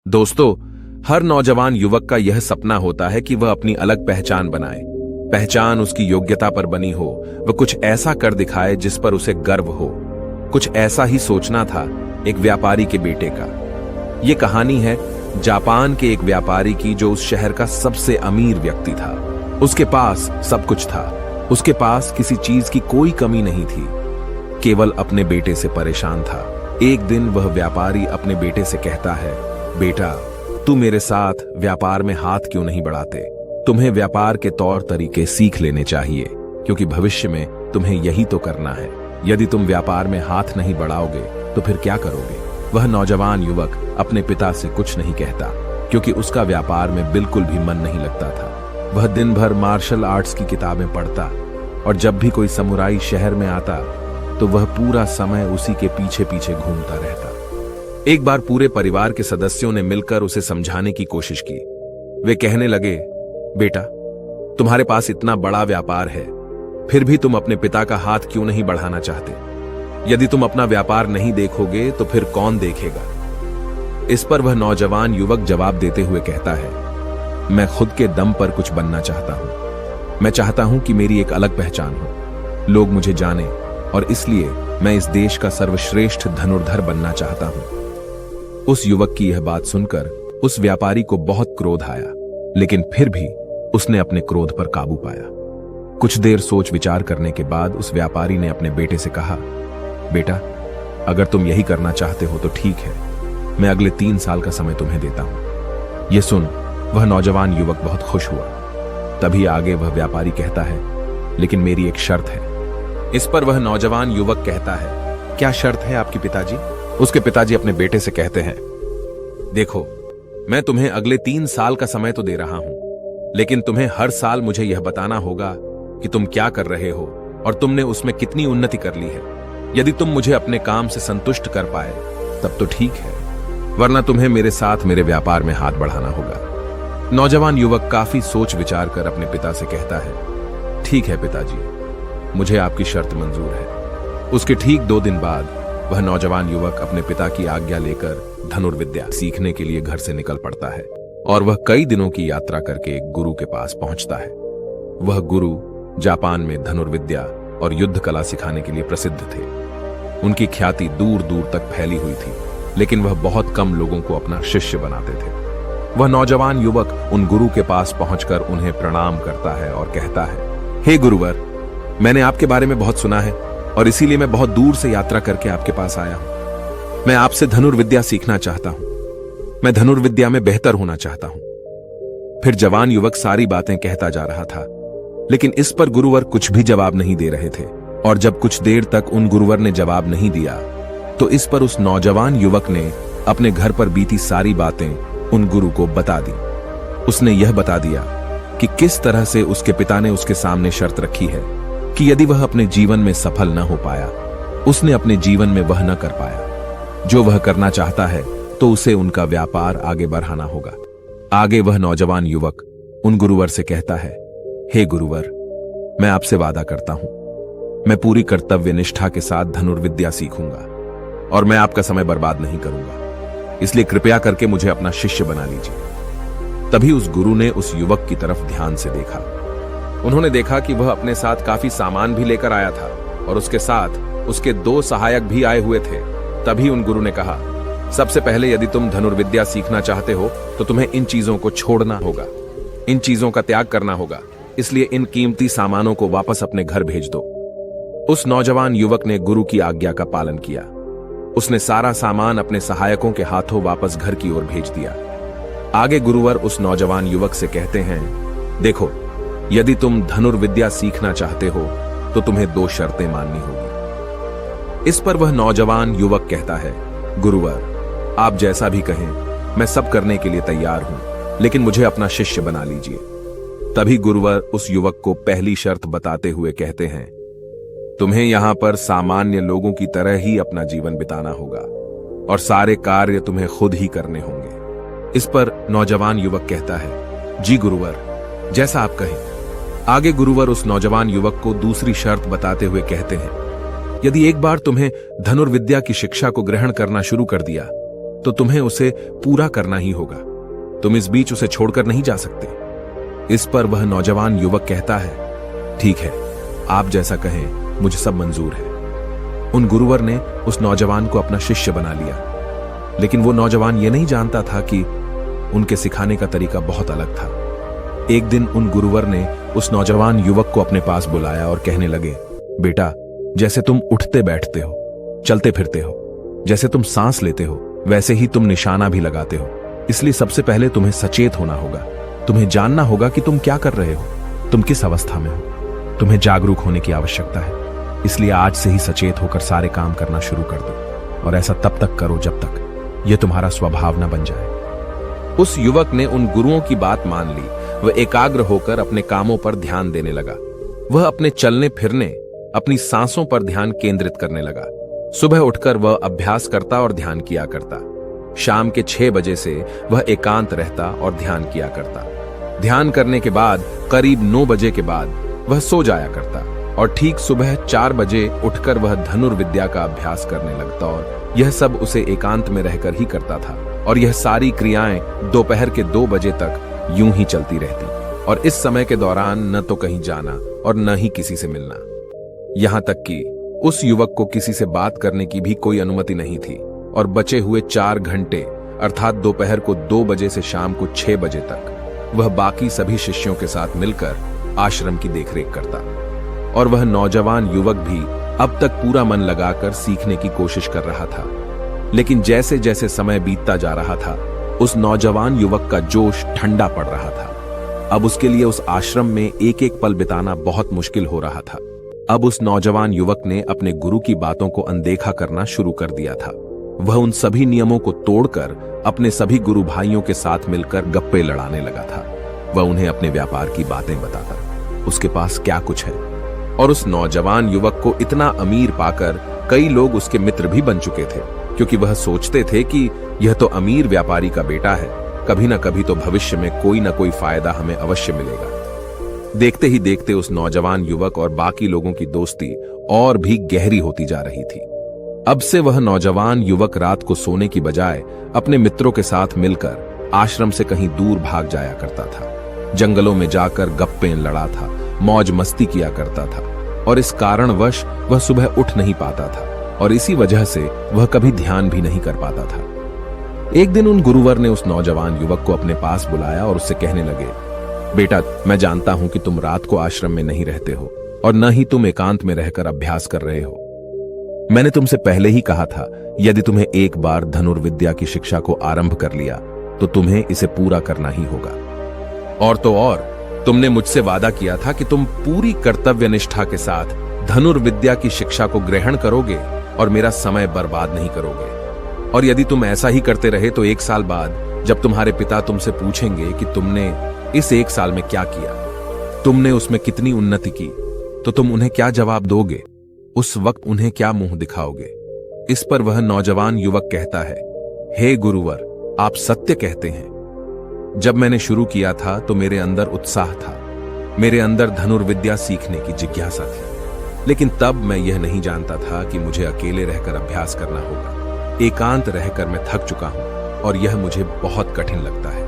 दोस्तों, हर नौजवान युवक का यह सपना होता है कि वह अपनी अलग पहचान बनाए। पहचान उसकी योग्यता पर बनी हो, वह कुछ ऐसा कर दिखाए जिस पर उसे गर्व हो। कुछ ऐसा ही सोचना था एक व्यापारी के बेटे का। यह कहानी है जापान के एक व्यापारी की, जो उस शहर का सबसे अमीर व्यक्ति था। उसके पास सब कुछ था। उसके पास किसी चीज की कोई कमी नहीं थी, केवल अपने बेटे से परेशान था। एक दिन वह व्यापारी अपने बेटे से कहता है, बेटा, तू मेरे साथ व्यापार में हाथ क्यों नहीं बढ़ाते? तुम्हें व्यापार के तौर तरीके सीख लेने चाहिए, क्योंकि भविष्य में तुम्हें यही तो करना है। यदि तुम व्यापार में हाथ नहीं बढ़ाओगे तो फिर क्या करोगे? वह नौजवान युवक अपने पिता से कुछ नहीं कहता, क्योंकि उसका व्यापार में बिल्कुल भी मन नहीं लगता था। वह दिन भर मार्शल आर्ट्स की किताबें पढ़ता, और जब भी कोई समुराई शहर में आता तो वह पूरा समय उसी के पीछे पीछे घूमता रहता। एक बार पूरे परिवार के सदस्यों ने मिलकर उसे समझाने की कोशिश की। वे कहने लगे, बेटा, तुम्हारे पास इतना बड़ा व्यापार है, फिर भी तुम अपने पिता का हाथ क्यों नहीं बढ़ाना चाहते? यदि तुम अपना व्यापार नहीं देखोगे तो फिर कौन देखेगा? इस पर वह नौजवान युवक जवाब देते हुए कहता है, मैं खुद के दम पर कुछ बनना चाहता हूं। मैं चाहता हूं कि मेरी एक अलग पहचान हो, लोग मुझे जाने, और इसलिए मैं इस देश का सर्वश्रेष्ठ धनुर्धर बनना चाहता हूं। उस युवक की यह बात सुनकर उस व्यापारी को बहुत क्रोध आया, लेकिन फिर भी उसने अपने क्रोध पर काबू पाया। कुछ देर सोच विचार करने के बाद उस व्यापारी ने अपने बेटे से कहा, बेटा, अगर तुम यही करना चाहते हो तो ठीक है, मैं अगले 3 साल का समय तुम्हें देता हूं। यह सुन वह नौजवान युवक बहुत खुश हुआ। तभी आगे वह व्यापारी कहता है, लेकिन मेरी एक शर्त है। इस पर वह नौजवान युवक कहता है, क्या शर्त है आपकी पिताजी? उसके पिताजी अपने बेटे से कहते हैं, देखो, मैं तुम्हें अगले 3 साल का समय तो दे रहा हूं, लेकिन तुम्हें हर साल मुझे यह बताना होगा कि तुम क्या कर रहे हो और तुमने उसमें कितनी उन्नति कर ली है। यदि तुम मुझे अपने काम से संतुष्ट कर पाए तब तो ठीक है, वरना तुम्हें मेरे साथ मेरे व्यापार में हाथ बढ़ाना होगा। नौजवान युवक काफी सोच विचार कर अपने पिता से कहता है, ठीक है पिताजी, मुझे आपकी शर्त मंजूर है। उसके ठीक 2 दिन बाद वह नौजवान युवक अपने पिता की आज्ञा लेकर धनुर्विद्या सीखने के लिए घर से निकल पड़ता है, और वह कई दिनों की यात्रा करके एक गुरु के पास पहुंचता है। वह गुरु जापान में धनुर्विद्या और युद्ध कला सिखाने के लिए प्रसिद्ध थे। उनकी ख्याति दूर दूर तक फैली हुई थी, लेकिन वह बहुत कम लोगों को अपना शिष्य बनाते थे। वह नौजवान युवक उन गुरु के पास पहुंचकर उन्हें प्रणाम करता है और कहता है, हे गुरुवर, मैंने आपके बारे में बहुत सुना है और इसीलिए मैं बहुत दूर से यात्रा करके आपके पास आया हूं। मैं आपसे धनुर्विद्या सीखना चाहता हूं। मैं धनुर्विद्या में बेहतर होना चाहता हूं। फिर जवान युवक सारी बातें कहता जा रहा था, लेकिन इस पर गुरुवर कुछ भी जवाब नहीं दे रहे थे। और जब कुछ देर तक उन गुरुवर ने जवाब नहीं दिया, तो इस पर उस नौजवान युवक ने अपने घर पर बीती सारी बातें उन गुरु को बता दी। उसने यह बता दिया कि किस तरह से उसके पिता ने उसके सामने शर्त रखी है कि यदि वह अपने जीवन में सफल न हो पाया, उसने अपने जीवन में वह न कर पाया जो वह करना चाहता है, तो उसे उनका व्यापार आगे बढ़ाना होगा। आगे वह नौजवान युवक उन गुरुवर से कहता है, हे गुरुवर, मैं आपसे वादा करता हूं, मैं पूरी कर्तव्य निष्ठा के साथ धनुर्विद्या सीखूंगा और मैं आपका समय बर्बाद नहीं करूंगा, इसलिए कृपया करके मुझे अपना शिष्य बना लीजिए। तभी उस गुरु ने उस युवक की तरफ ध्यान से देखा। उन्होंने देखा कि वह अपने साथ काफी सामान भी लेकर आया था और उसके साथ उसके 2 सहायक भी आए हुए थे। तभी उन गुरु ने कहा, सबसे पहले यदि तुम धनुर्विद्या सीखना चाहते हो तो तुम्हें इन चीजों को छोड़ना होगा, इन चीजों का त्याग करना होगा, इसलिए इन कीमती सामानों को वापस अपने घर भेज दो। उस नौजवान युवक ने गुरु की आज्ञा का पालन किया। उसने सारा सामान अपने सहायकों के हाथों वापस घर की ओर भेज दिया। आगे गुरुवर उस नौजवान युवक से कहते हैं, देखो, यदि तुम धनुर्विद्या सीखना चाहते हो तो तुम्हें 2 शर्तें माननी होगी। इस पर वह नौजवान युवक कहता है, गुरुवर, आप जैसा भी कहें, मैं सब करने के लिए तैयार हूं, लेकिन मुझे अपना शिष्य बना लीजिए। तभी गुरुवर उस युवक को पहली शर्त बताते हुए कहते हैं, तुम्हें यहां पर सामान्य लोगों की तरह ही अपना जीवन बिताना होगा और सारे कार्य तुम्हें खुद ही करने होंगे। इस पर नौजवान युवक कहता है, जी गुरुवर, जैसा आप कहें। आगे गुरुवर उस नौजवान युवक को दूसरी शर्त बताते हुए कहते हैं, यदि एक बार तुम्हें धनुर्विद्या की शिक्षा को ग्रहण करना शुरू कर दिया तो तुम्हें उसे पूरा करना ही होगा। तुम इस बीच उसे छोड़कर नहीं जा सकते। इस पर वह नौजवान युवक कहता है, ठीक है, आप जैसा कहें, मुझे सब मंजूर है। उन गुरुवर ने उस नौजवान को अपना शिष्य बना लिया, लेकिन वो नौजवान ये नहीं जानता था कि उनके सिखाने का तरीका बहुत अलग था। एक दिन उन गुरुवर ने उस नौजवान युवक को अपने पास बुलाया और कहने लगे, बेटा, जैसे तुम उठते बैठते हो, चलते फिरते हो, जैसे तुम सांस लेते हो, वैसे ही तुम निशाना भी लगाते हो। इसलिए सबसे पहले तुम्हें सचेत होना होगा। तुम्हें जानना होगा कि तुम क्या कर रहे हो, तुम किस अवस्था में हो। तुम्हें जागरूक होने की आवश्यकता है। इसलिए आज से ही सचेत होकर सारे काम करना शुरू कर दो, और ऐसा तब तक करो जब तक यह तुम्हारा स्वभाव न बन जाए। उस युवक ने उन गुरुओं की बात मान ली। वह एकाग्र होकर अपने कामों पर ध्यान देने लगा। वह अपने चलने फिरने, अपनी सांसों पर ध्यान केंद्रित करने लगा। सुबह उठकर वह अभ्यास करता और ध्यान किया करता। शाम के 6 बजे से वह एकांत रहता और ध्यान किया करता। ध्यान करने के बाद करीब 9 बजे के बाद वह सो जाया करता और ठीक सुबह 4 बजे उठकर वह धनुर्विद्या का अभ्यास करने लगता, और यह सब उसे एकांत में रहकर ही करता था। और यह सारी क्रियाएं दोपहर के 2 बजे तक यूं ही चलती रहती, और इस समय के दौरान न तो कहीं जाना और न ही किसी से मिलना। यहां तक कि उस युवक को किसी से बात करने की भी कोई अनुमति नहीं थी, और बचे हुए 4 घंटे अर्थात दोपहर को 2 बजे से शाम को 6 बजे तक वह बाकी सभी शिष्यों के साथ मिलकर आश्रम की देखरेख करता। और वह नौजवान युवक भी अब तक पूरा मन लगाकर सीखने की कोशिश कर रहा था। लेकिन जैसे जैसे समय बीतता जा रहा था, उस नौजवान युवक का जोश ठंडा पड़ रहा था। अब उसके लिए उस आश्रम में एक एक पल बिताना बहुत मुश्किल हो रहा था। अब उस नौजवान युवक ने अपने गुरु की बातों को अनदेखा करना शुरू कर दिया था। वह उन सभी नियमों को तोड़कर अपने सभी गुरु भाइयों के साथ मिलकर गप्पे लड़ाने लगा था। वह उन्हें अपने व्यापार की बातें बताता, उसके पास क्या कुछ है। और उस नौजवान युवक को इतना अमीर पाकर कई लोग उसके मित्र भी बन चुके थे, क्योंकि वह सोचते थे कि यह तो अमीर व्यापारी का बेटा है, कभी ना कभी तो भविष्य में कोई ना कोई फायदा हमें अवश्य मिलेगा। देखते ही देखते उस नौजवान युवक और बाकी लोगों की दोस्ती और भी गहरी होती जा रही थी। अब से वह नौजवान युवक रात को सोने की बजाय अपने मित्रों के साथ मिलकर आश्रम से कहीं दूर भाग जाया करता था। जंगलों में जाकर गप्पे लड़ा था, मौज मस्ती किया करता था, और इस कारणवश वह सुबह उठ नहीं पाता था, और इसी वजह से वह कभी ध्यान भी नहीं कर पाता था। एक दिन उन गुरुवर ने उस नौजवान युवक को अपने पास बुलाया और उससे कहने लगे, बेटा, मैं जानता हूं कि तुम रात को आश्रम में नहीं रहते हो और न ही तुम एकांत में रहकर अभ्यास कर रहे हो। मैंने तुमसे पहले ही कहा था, यदि तुम्हें एक बार धनुर्विद्या की शिक्षा को आरंभ कर लिया तो तुम्हें इसे पूरा करना ही होगा। और तो और, तुमने मुझसे वादा किया था कि तुम पूरी कर्तव्य निष्ठा के साथ धनुर्विद्या की शिक्षा को ग्रहण करोगे और मेरा समय बर्बाद नहीं करोगे। और यदि तुम ऐसा ही करते रहे तो 1 साल बाद जब तुम्हारे पिता तुमसे पूछेंगे कि तुमने इस 1 साल में क्या किया, तुमने उसमें कितनी उन्नति की, तो तुम उन्हें क्या जवाब दोगे? उस वक्त उन्हें क्या मुंह दिखाओगे? इस पर वह नौजवान युवक कहता है, हे गुरुवर, आप सत्य कहते हैं। जब मैंने शुरू किया था तो मेरे अंदर उत्साह था, मेरे अंदर धनुर्विद्या सीखने की जिज्ञासा थी, लेकिन तब मैं यह नहीं जानता था कि मुझे अकेले रहकर अभ्यास करना होगा। एकांत रहकर मैं थक चुका हूं और यह मुझे बहुत कठिन लगता है।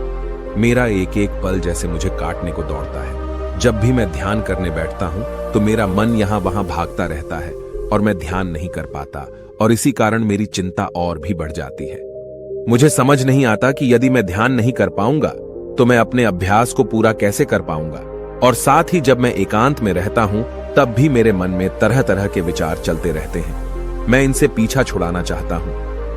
मेरा एक एक पल जैसे मुझे काटने को दौड़ता है। जब भी मैं ध्यान करने बैठता हूं तो मेरा मन यहां वहां भागता रहता है और मैं ध्यान नहीं कर पाता, और इसी कारण मेरी चिंता और भी बढ़ जाती है। मुझे समझ नहीं आता कि यदि मैं ध्यान नहीं कर पाऊंगा तो मैं अपने अभ्यास को पूरा कैसे कर पाऊंगा। और साथ ही जब मैं एकांत में रहता हूं तब भी मेरे मन में तरह तरह के विचार चलते रहते हैं। मैं इनसे पीछा छुड़ाना चाहता हूं,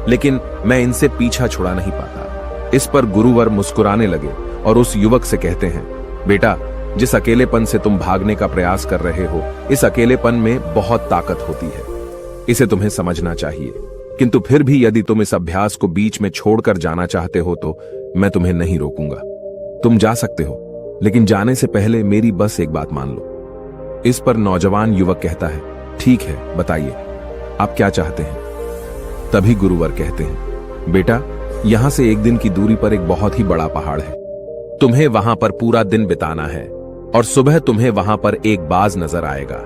लेकिन मैं इनसे पीछा छुड़ा नहीं पाता। इस पर गुरुवर मुस्कुराने लगे और उस युवक से कहते हैं, बेटा, जिस अकेलेपन से तुम भागने का प्रयास कर रहे हो, इस अकेलेपन में बहुत ताकत होती है। इसे तुम्हें समझना चाहिए। किंतु फिर भी यदि तुम इस अभ्यास को बीच में छोड़कर जाना चाहते हो तो मैं तुम्हें नहीं रोकूंगा। तुम जा सकते हो, लेकिन जाने से पहले मेरी बस एक बात मान लो। इस पर नौजवान युवक कहता है, ठीक है, बताइए, आप क्या चाहते हैं? तभी गुरुवर कहते हैं, बेटा, यहां से 1 दिन की दूरी पर एक बहुत ही बड़ा पहाड़ है। तुम्हें वहां पर पूरा दिन बिताना है और सुबह तुम्हें वहां पर एक बाज नजर आएगा।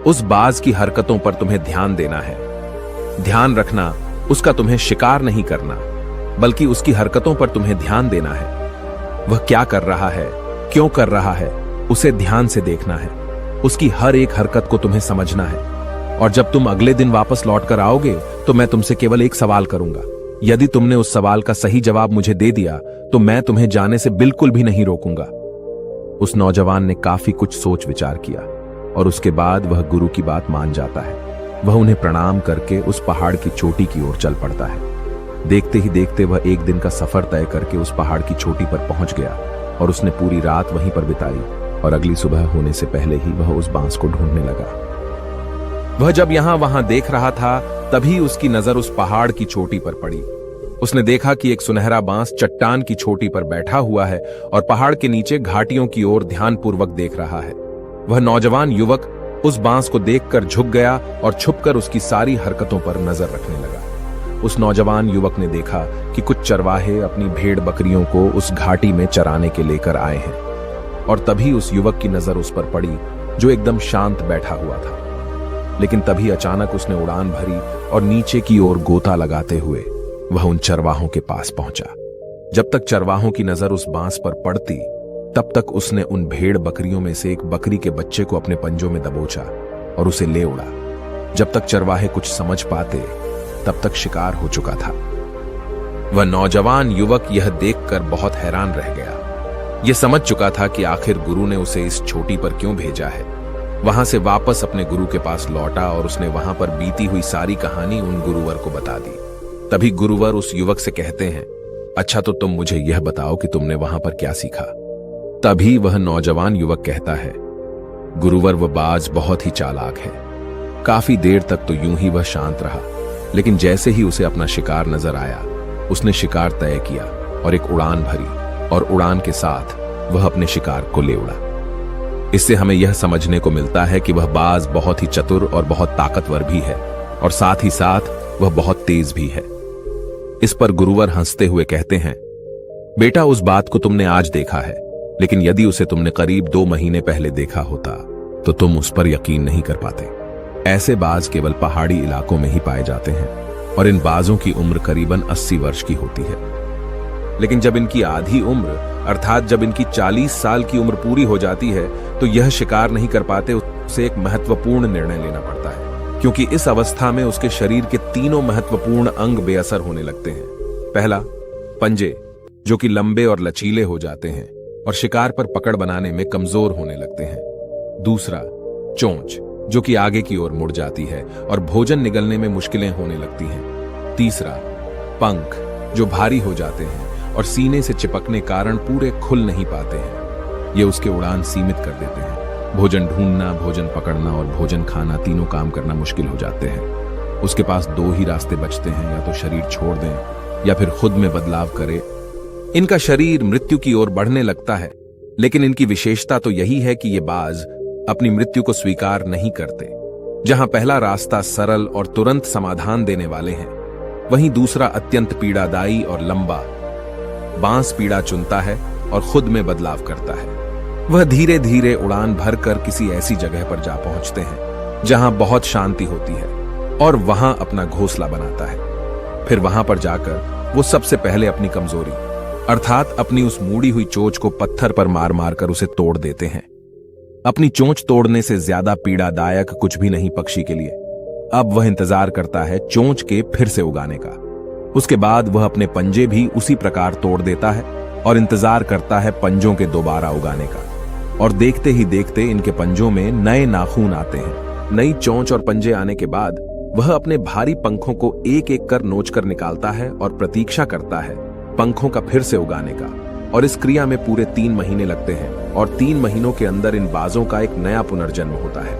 उस बाज की हरकतों पर तुम्हें ध्यान देना है। ध्यान रखना, उसका तुम्हें शिकार नहीं करना। बल्कि उसकी हरकतों पर तुम्हें ध्यान देना है। वह क्या कर रहा है, क्यों कर रहा है, उसे ध्यान से देखना है। उसकी हर एक हरकत को तुम्हें समझना है। और जब तुम अगले दिन वापस लौट कर आओगे तो मैं तुमसे केवल एक सवाल करूंगा। यदि तुमने उस सवाल का सही जवाब मुझे दे दिया तो मैं तुम्हें जाने से बिल्कुल भी नहीं रोकूंगा। उस नौजवान ने काफी कुछ सोच विचार किया और उसके बाद वह गुरु की बात मान जाता है। वह उन्हें प्रणाम करके उस पहाड़ की चोटी की ओर चल पड़ता है। देखते ही देखते वह एक दिन का सफर तय करके उस पहाड़ की चोटी पर पहुंच गया और उसने पूरी रात वहीं पर बिताई और अगली सुबह होने से पहले ही वह उस बांस को ढूंढने लगा। वह जब यहां वहां देख रहा था तभी उसकी नजर उस पहाड़ की चोटी पर पड़ी। उसने देखा कि एक सुनहरा बांस चट्टान की चोटी पर बैठा हुआ है और पहाड़ के नीचे घाटियों की ओर ध्यानपूर्वक देख रहा है। वह नौजवान युवक उस बांस को देखकर झुक गया और छुपकर उसकी सारी हरकतों पर नजर रखने लगा। उस नौजवान युवक ने देखा कि कुछ चरवाहे अपनी भेड़ बकरियों को उस घाटी में चराने के लेकर आए हैं और तभी उस युवक की नजर उस पर पड़ी जो एकदम शांत बैठा हुआ था। लेकिन तभी अचानक उसने उड़ान भरी और नीचे की ओर गोता लगाते हुए वह उन चरवाहों के पास पहुंचा। जब तक चरवाहों की नजर उस बांस पर पड़ती तब तक उसने उन भेड़ बकरियों में से एक बकरी के बच्चे को अपने पंजों में दबोचा और उसे ले उड़ा। जब तक चरवाहे कुछ समझ पाते तब तक शिकार हो चुका था। वह नौजवान युवक यह देखकर बहुत हैरान रह गया। यह समझ चुका था कि आखिर गुरु ने उसे इस चोटी पर क्यों भेजा है। वहां से वापस अपने गुरु के पास लौटा और उसने वहां पर बीती हुई सारी कहानी उन गुरुवर को बता दी। तभी गुरुवर उस युवक से कहते हैं, अच्छा तो तुम मुझे यह बताओ कि तुमने वहां पर क्या सीखा। तभी वह नौजवान युवक कहता है, गुरुवर वह बाज बहुत ही चालाक है। काफी देर तक तो यूं ही वह शांत रहा, लेकिन जैसे ही उसे अपना शिकार नजर आया उसने शिकार तय किया और एक उड़ान भरी और उड़ान के साथ वह अपने शिकार को ले उड़ा। इससे हमें यह समझने को मिलता है कि वह बाज बहुत ही चतुर और बहुत ताकतवर भी है और साथ ही साथ वह बहुत तेज भी है। इस पर गुरुवर हंसते हुए कहते हैं, बेटा उस बात को तुमने आज देखा है, लेकिन यदि उसे तुमने करीब 2 महीने पहले देखा होता तो तुम उस पर यकीन नहीं कर पाते। ऐसे बाज केवल पहाड़ी इलाकों में ही पाए जाते हैं और इन बाजों की उम्र करीबन 80 वर्ष की होती है। लेकिन जब इनकी आधी उम्र अर्थात जब इनकी 40 साल की उम्र पूरी हो जाती है तो यह शिकार नहीं कर पाते। उसे एक महत्वपूर्ण निर्णय लेना पड़ता है, क्योंकि इस अवस्था में उसके शरीर के तीनों महत्वपूर्ण अंग बेअसर होने लगते हैं। पहला, पंजे, जो कि लंबे और लचीले हो जाते हैं और शिकार पर पकड़ बनाने में कमजोर होने लगते हैं। दूसरा, चोंच, जो कि आगे की ओर मुड़ जाती है और भोजन निगलने में मुश्किलें होने लगती हैं। तीसरा, पंख, जो भारी हो जाते हैं और सीने से चिपकने कारण पूरे खुल नहीं पाते हैं। ये उसके उड़ान सीमित कर देते हैं। भोजन ढूंढना, भोजन पकड़ना और भोजन खाना तीनों काम करना मुश्किल हो जाते हैं। उसके पास 2 ही रास्ते बचते हैं, या तो शरीर छोड़ दें या फिर खुद में बदलाव करे। इनका शरीर मृत्यु की ओर बढ़ने लगता है, लेकिन इनकी विशेषता तो यही है कि ये बाज अपनी मृत्यु को स्वीकार नहीं करते। जहां पहला रास्ता सरल और तुरंत समाधान देने वाले हैं, वहीं दूसरा अत्यंत पीड़ादायी और लंबा बांस पीड़ा चुनता है और खुद में बदलाव करता है। वह धीरे धीरे उड़ान भरकर किसी ऐसी जगह पर जा पहुंचते हैं जहां बहुत शांति होती है और वहां अपना घोंसला बनाता है। फिर वहां पर जाकर वो सबसे पहले अपनी कमजोरी अर्थात अपनी उस मुड़ी हुई चोंच को पत्थर पर मार मार कर उसे तोड़ देते हैं। अपनी चोंच तोड़ने से ज्यादा पीड़ादायक कुछ भी नहीं पक्षी के लिए। अब वह इंतजार करता है चोंच के फिर से उगाने का। उसके बाद वह अपने पंजे भी उसी प्रकार तोड़ देता है और इंतजार करता है पंजों के दोबारा उगाने का। और देखते ही देखते इनके पंजों में नए नाखून आते हैं। नई चोंच और पंजे आने के बाद वह अपने भारी पंखों को एक एक कर नोच कर निकालता है और प्रतीक्षा करता है पंखों का फिर से उगाने का। और इस क्रिया में पूरे 3 महीने लगते हैं और 3 महीनों के अंदर इन बाजों का एक नया पुनर्जन्म होता है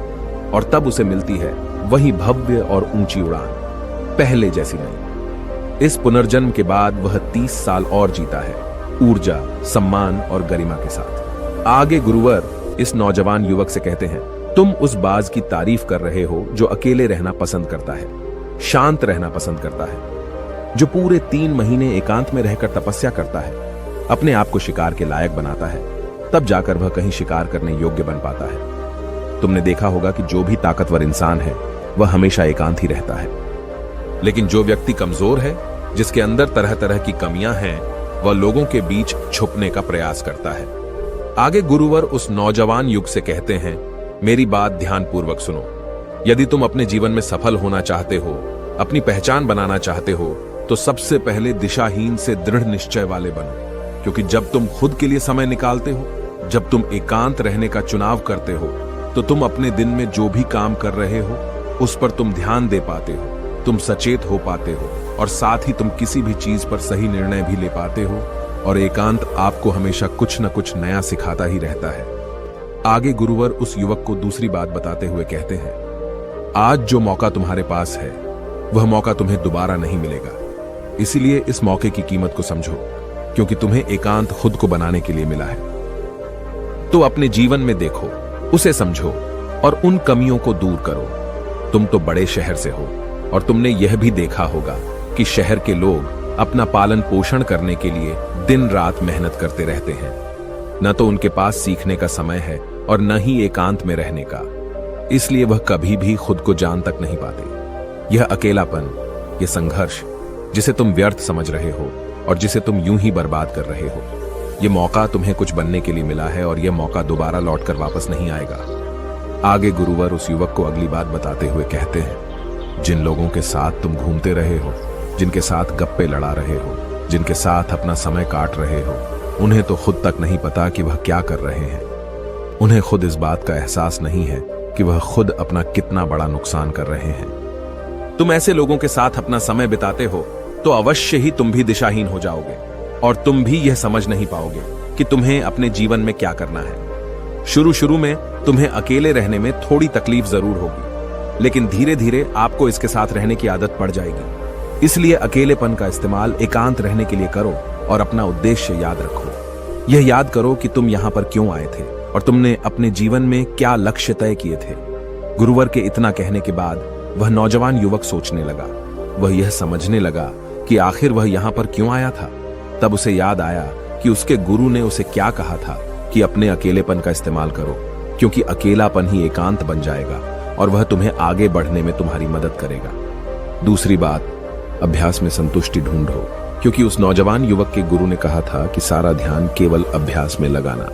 और तब उसे मिलती है वही भव्य और ऊंची उड़ान, पहले जैसी नहीं। इस पुनर्जन्म के बाद वह 30 साल और जीता है, ऊर्जा, सम्मान और गरिमा के साथ। आगे गुरुवर इस नौजवान युवक से कहते हैं, तुम उस बाज की तारीफ कर रहे हो जो अकेले रहना पसंद करता है, शांत रहना पसंद करता है, जो पूरे 3 महीने एकांत में रहकर तपस्या करता है, अपने आप को शिकार के लायक बनाता है, तब जाकर वह कहीं शिकार करने योग्य बन पाता है। तुमने देखा होगा कि जो भी ताकतवर इंसान है वह हमेशा एकांत ही रहता है, लेकिन जो व्यक्ति कमजोर है जिसके अंदर तरह तरह की कमियां हैं, वह लोगों के बीच छुपने का प्रयास करता है। आगे गुरुवर उस नौजवान युग से कहते हैं, मेरी बात ध्यानपूर्वक सुनो। यदि तुम अपने जीवन में सफल होना चाहते हो, अपनी पहचान बनाना चाहते हो, तो सबसे पहले दिशाहीन से दृढ़ निश्चय वाले बनो। क्योंकि जब तुम खुद के लिए समय निकालते हो, जब तुम एकांत रहने का चुनाव करते हो, तो तुम अपने दिन में जो भी काम कर रहे हो उस पर तुम ध्यान दे पाते हो, तुम सचेत हो पाते हो और साथ ही तुम किसी भी चीज पर सही निर्णय भी ले पाते हो। और एकांत आपको हमेशा कुछ न कुछ नया सिखाता ही रहता है। आगे गुरुवर उस युवक को दूसरी बात बताते हुए कहते हैं, आज जो मौका तुम्हारे पास है वह मौका तुम्हें दोबारा नहीं मिलेगा। इसीलिए इस मौके की कीमत को समझो, क्योंकि तुम्हें एकांत खुद को बनाने के लिए मिला है। तो अपने जीवन में देखो, उसे समझो और उन कमियों को दूर करो। तुम तो बड़े शहर से हो और तुमने यह भी देखा होगा कि शहर के लोग अपना पालन पोषण करने के लिए दिन रात मेहनत करते रहते हैं। न तो उनके पास सीखने का समय है और न ही एकांत में रहने का। इसलिए वह कभी भी खुद को जान तक नहीं पाते। यह अकेलापन, यह संघर्ष जिसे तुम व्यर्थ समझ रहे हो और जिसे तुम यूं ही बर्बाद कर रहे हो, यह मौका तुम्हें कुछ बनने के लिए मिला है और यह मौका दोबारा लौटकर वापस नहीं आएगा। आगे गुरुवर उस युवक को अगली बात बताते हुए कहते हैं, जिन लोगों के साथ तुम घूमते रहे हो, जिनके साथ गप्पे लड़ा रहे हो, जिनके साथ अपना समय काट रहे हो, उन्हें तो खुद तक नहीं पता कि वह क्या कर रहे हैं। उन्हें खुद इस बात का एहसास नहीं है कि वह खुद अपना कितना बड़ा नुकसान कर रहे हैं। तुम ऐसे लोगों के साथ अपना समय बिताते हो तो अवश्य ही तुम भी दिशाहीन हो जाओगे और तुम भी यह समझ नहीं पाओगे कि तुम्हें अपने जीवन में क्या करना है। शुरू में तुम्हें अकेले रहने में थोड़ी तकलीफ जरूर होगी, लेकिन धीरे धीरे आपको इसके साथ रहने की आदत पड़ जाएगी। इसलिए अकेलेपन का इस्तेमाल एकांत रहने के लिए करो और अपना उद्देश्य याद रखो। यह याद करो कि तुम यहां पर क्यों आए थे और तुमने अपने जीवन में क्या लक्ष्य तय किए थे। गुरुवर के इतना कहने के बाद वह नौजवान युवक सोचने लगा। वह यह समझने लगा कि आखिर वह यहां पर क्यों आया था। तब उसे याद आया कि उसके गुरु ने उसे क्या कहा था कि अपने अकेलेपन का इस्तेमाल करो, क्योंकि अकेलापन ही एकांत बन जाएगा और वह तुम्हें आगे बढ़ने में तुम्हारी मदद करेगा। दूसरी बात, अभ्यास में संतुष्टि ढूंढो, क्योंकि उस नौजवान युवक के गुरु ने कहा था कि सारा ध्यान केवल अभ्यास में लगाना,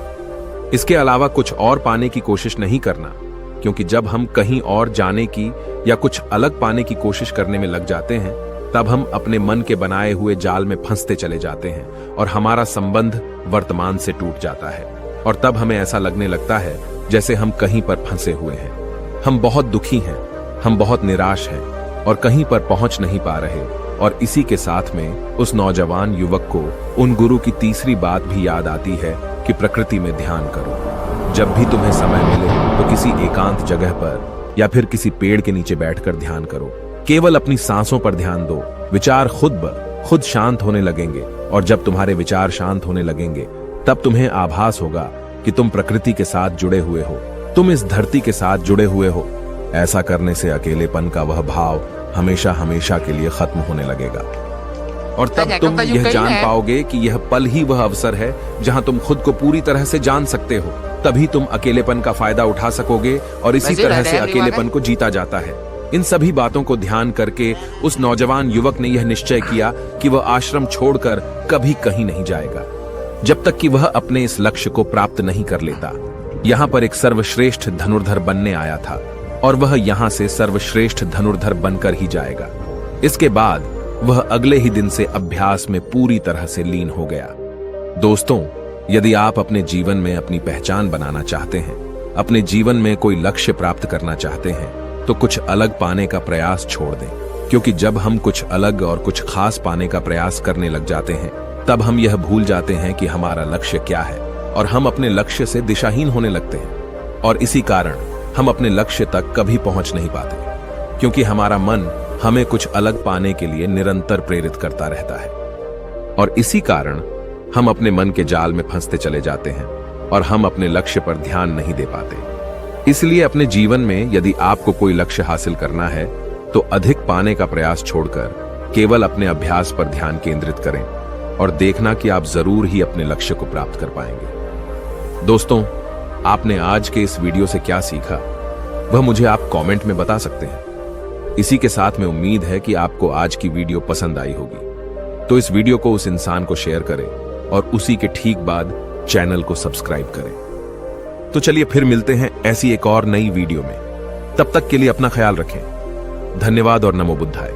इसके अलावा कुछ और पाने की कोशिश नहीं करना। क्योंकि जब हम कहीं और जाने की या कुछ अलग पाने की कोशिश करने में लग जाते हैं, तब हम अपने मन के बनाए हुए जाल में फंसते चले जाते हैं और हमारा संबंध वर्तमान से टूट जाता है। और तब हमें ऐसा लगने लगता है जैसे हम कहीं पर फंसे हुए हैं। हम बहुत दुखी हैं, हम बहुत निराश हैं और कहीं पर पहुंच नहीं पा रहे। और इसी के साथ में उस नौजवान युवक को उन गुरु की तीसरी बात भी याद आती है कि प्रकृति में ध्यान करो। जब भी तुम्हें समय मिले तो किसी एकांत जगह पर या फिर किसी पेड़ के नीचे बैठकर ध्यान करो। केवल अपनी सांसों पर ध्यान दो। विचार खुद शांत होने लगेंगे और जब तुम्हारे विचार शांत होने लगेंगे तब तुम्हें आभास होगा कि तुम प्रकृति के साथ जुड़े हुए हो, तुम इस धरती के साथ जुड़े हुए हो। ऐसा करने से अकेलेपन का वह भाव हमेशा हमेशा के लिए खत्म होने लगेगा और तब तुम यह जान पाओगे कि यह पल ही वह अवसर है जहां तुम खुद को पूरी तरह से जान सकते हो। तभी तुम अकेलेपन का फायदा उठा सकोगे और इसी तरह से अकेलेपन को जीता जाता है। इन सभी बातों को ध्यान करके उस नौजवान युवक ने यह निश्चय किया कि वह आश्रम छोड़कर कभी कहीं नहीं जाएगा जब तक कि वह अपने इस लक्ष्य को प्राप्त नहीं कर लेता। यहाँ पर एक सर्वश्रेष्ठ धनुर्धर बनने आया था और वह यहाँ से सर्वश्रेष्ठ धनुर्धर बनकर ही जाएगा। इसके बाद वह अगले ही दिन से अभ्यास में पूरी तरह से लीन हो गया। दोस्तों, यदि आप अपने जीवन में अपनी पहचान बनाना चाहते हैं, अपने जीवन में कोई लक्ष्य प्राप्त करना चाहते हैं, तो कुछ अलग पाने का प्रयास छोड़ दें। क्योंकि जब हम कुछ अलग और कुछ खास पाने का प्रयास करने लग जाते हैं, तब हम यह भूल जाते हैं कि हमारा लक्ष्य क्या है और हम अपने लक्ष्य से दिशाहीन होने लगते हैं। और इसी कारण हम अपने लक्ष्य तक कभी पहुंच नहीं पाते, क्योंकि हमारा मन हमें कुछ अलग पाने के लिए निरंतर प्रेरित करता रहता है। और इसी कारण हम अपने मन के जाल में फंसते चले जाते हैं और हम अपने लक्ष्य पर ध्यान नहीं दे पाते। इसलिए अपने जीवन में यदि आपको कोई लक्ष्य हासिल करना है, तो अधिक पाने का प्रयास छोड़कर केवल अपने अभ्यास पर ध्यान केंद्रित करें और देखना कि आप जरूर ही अपने लक्ष्य को प्राप्त कर पाएंगे। दोस्तों, आपने आज के इस वीडियो से क्या सीखा, वह मुझे आप कमेंट में बता सकते हैं। इसी के साथ में उम्मीद है कि आपको आज की वीडियो पसंद आई होगी। तो इस वीडियो को उस इंसान को शेयर करें और उसी के ठीक बाद चैनल को सब्सक्राइब करें। तो चलिए फिर मिलते हैं ऐसी एक और नई वीडियो में। तब तक के लिए अपना ख्याल रखें। धन्यवाद और नमो बुद्धाय।